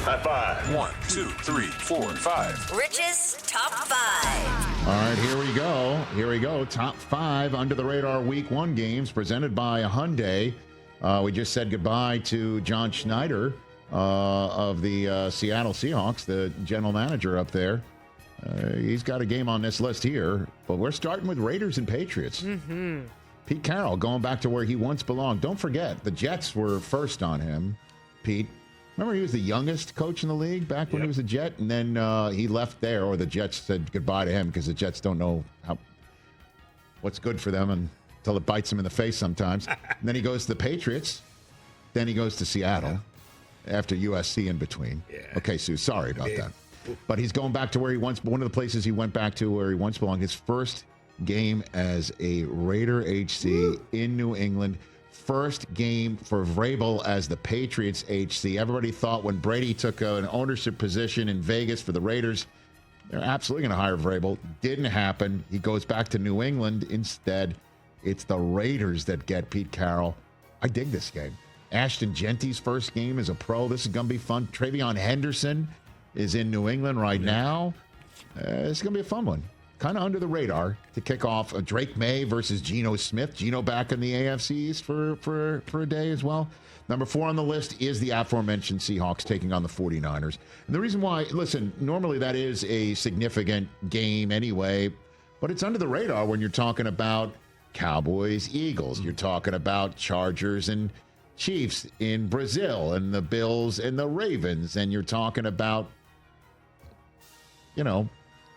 High five. 1, 2, 3, 4, 5. Rich's Top 5. All right, here we go. Here we go. Top 5 under the radar Week 1 games presented by Hyundai. We just said goodbye to John Schneider of the Seattle Seahawks, the general manager up there. He's got a game on this list here, but we're starting with Raiders and Patriots. Mm-hmm. Pete Carroll going back to where he once belonged. Don't forget, the Jets were first on him, Pete. Remember, he was the youngest coach in the league back when he was a Jet, and then he left there, or the Jets said goodbye to him because the Jets don't know what's good for them until it bites them in the face sometimes. And then he goes to the Patriots. Then he goes to Seattle after USC in between. Yeah. Okay, Sue, sorry about that. But he's going back to where he once, one of the places he went back to where he once belonged. His first game as a Raider HC in New England. First game for Vrabel as the Patriots HC. Everybody thought when Brady took an ownership position in Vegas for the Raiders, they're absolutely going to hire Vrabel. Didn't happen. He goes back to New England instead. It's the Raiders that get Pete Carroll. I dig this game. Ashton Genty's first game as a pro. This is going to be fun. Travion Henderson is in New England right now. It's going to be a fun one. Kind of under the radar to kick off. Drake May versus Geno Smith. Geno back in the AFC East for a day as well. Number 4 on the list is the aforementioned Seahawks taking on the 49ers. And the reason why, listen, normally that is a significant game anyway, but it's under the radar when you're talking about Cowboys, Eagles. You're talking about Chargers and Chiefs in Brazil, and the Bills and the Ravens, and you're talking about,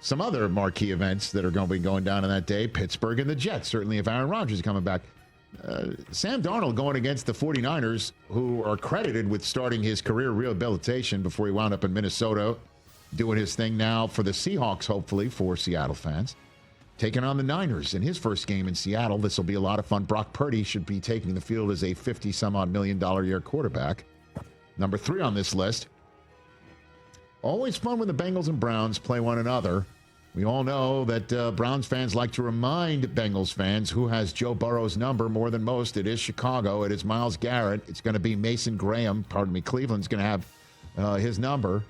some other marquee events that are going to be going down on that day. Pittsburgh and the Jets, certainly if Aaron Rodgers is coming back. Sam Darnold going against the 49ers, who are credited with starting his career rehabilitation before he wound up in Minnesota, doing his thing now for the Seahawks, hopefully, for Seattle fans. Taking on the Niners in his first game in Seattle. This will be a lot of fun. Brock Purdy should be taking the field as a $50-some-odd million a year quarterback. Number 3 on this list. Always fun when the Bengals and Browns play one another. We all know that Browns fans like to remind Bengals fans who has Joe Burrow's number more than most. It is Chicago. It is Myles Garrett. It's going to be Mason Graham. Cleveland's going to have his number.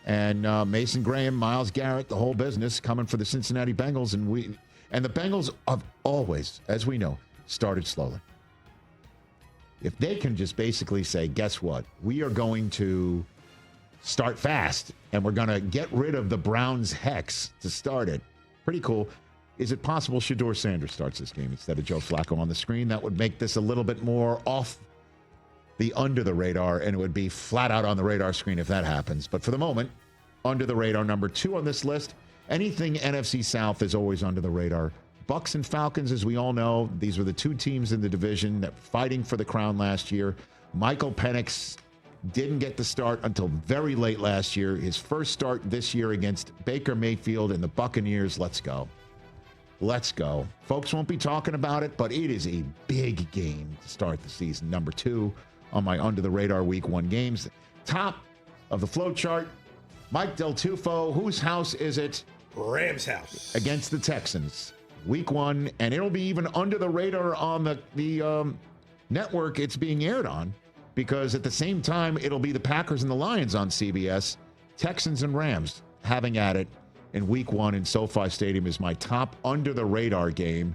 And Mason Graham, Myles Garrett, the whole business coming for the Cincinnati Bengals. And the Bengals have always, as we know, started slowly. If they can just basically say, guess what? We are going to start fast, and we're going to get rid of the Browns hex to start it. Pretty cool. Is it possible Shedeur Sanders starts this game instead of Joe Flacco on the screen? That would make this a little bit more off the under the radar, and it would be flat out on the radar screen if that happens. But for the moment, under the radar, number 2 on this list. Anything NFC South is always under the radar. Bucs and Falcons, as we all know, these were the 2 teams in the division that fighting for the crown last year. Michael Penix didn't get the start until very late last year. His first start this year against Baker Mayfield and the Buccaneers. Let's go. Let's go. Folks won't be talking about it, but it is a big game to start the season. Number 2 on my under the radar Week 1 games. Top of the flow chart, Mike Del Tufo. Whose house is it? Rams house. Against the Texans. Week 1, and it'll be even under the radar on the network it's being aired on, because at the same time, it'll be the Packers and the Lions on CBS. Texans and Rams having at it in Week 1 in SoFi Stadium is my top under the radar game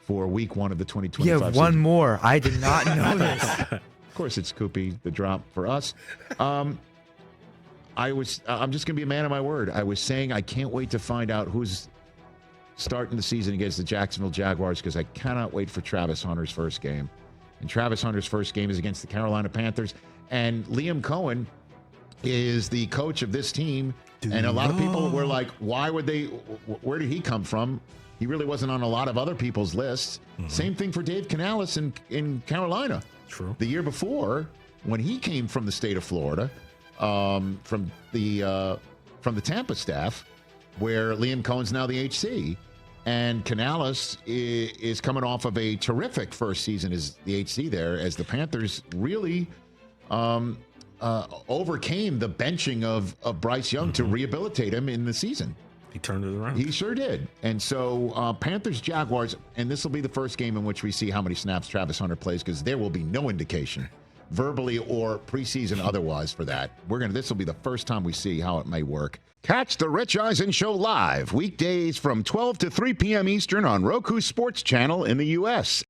for Week 1 of the 2025 You have one more. I did not know this. Of course, it's Koopy, the drop for us. I'm just going to be a man of my word. I was saying I can't wait to find out who's starting the season against the Jacksonville Jaguars, because I cannot wait for Travis Hunter's first game. And Travis Hunter's first game is against the Carolina Panthers. And Liam Cohen is the coach of this team. And a lot of people were like, where did he come from? He really wasn't on a lot of other people's lists. Mm-hmm. Same thing for Dave Canales in Carolina. True. The year before, when he came from the state of Florida, from the Tampa staff, where Liam Cohen's now the HC. And Canales is coming off of a terrific first season as the HC there, as the Panthers really overcame the benching of Bryce Young to rehabilitate him in the season. He turned it around. He sure did. And so Panthers-Jaguars, and this will be the first game in which we see how many snaps Travis Hunter plays, because there will be no indication verbally or preseason otherwise for that. This will be the first time we see how it may work. Catch the Rich Eisen Show live weekdays from 12 to 3 p.m. Eastern on Roku Sports Channel in the U.S.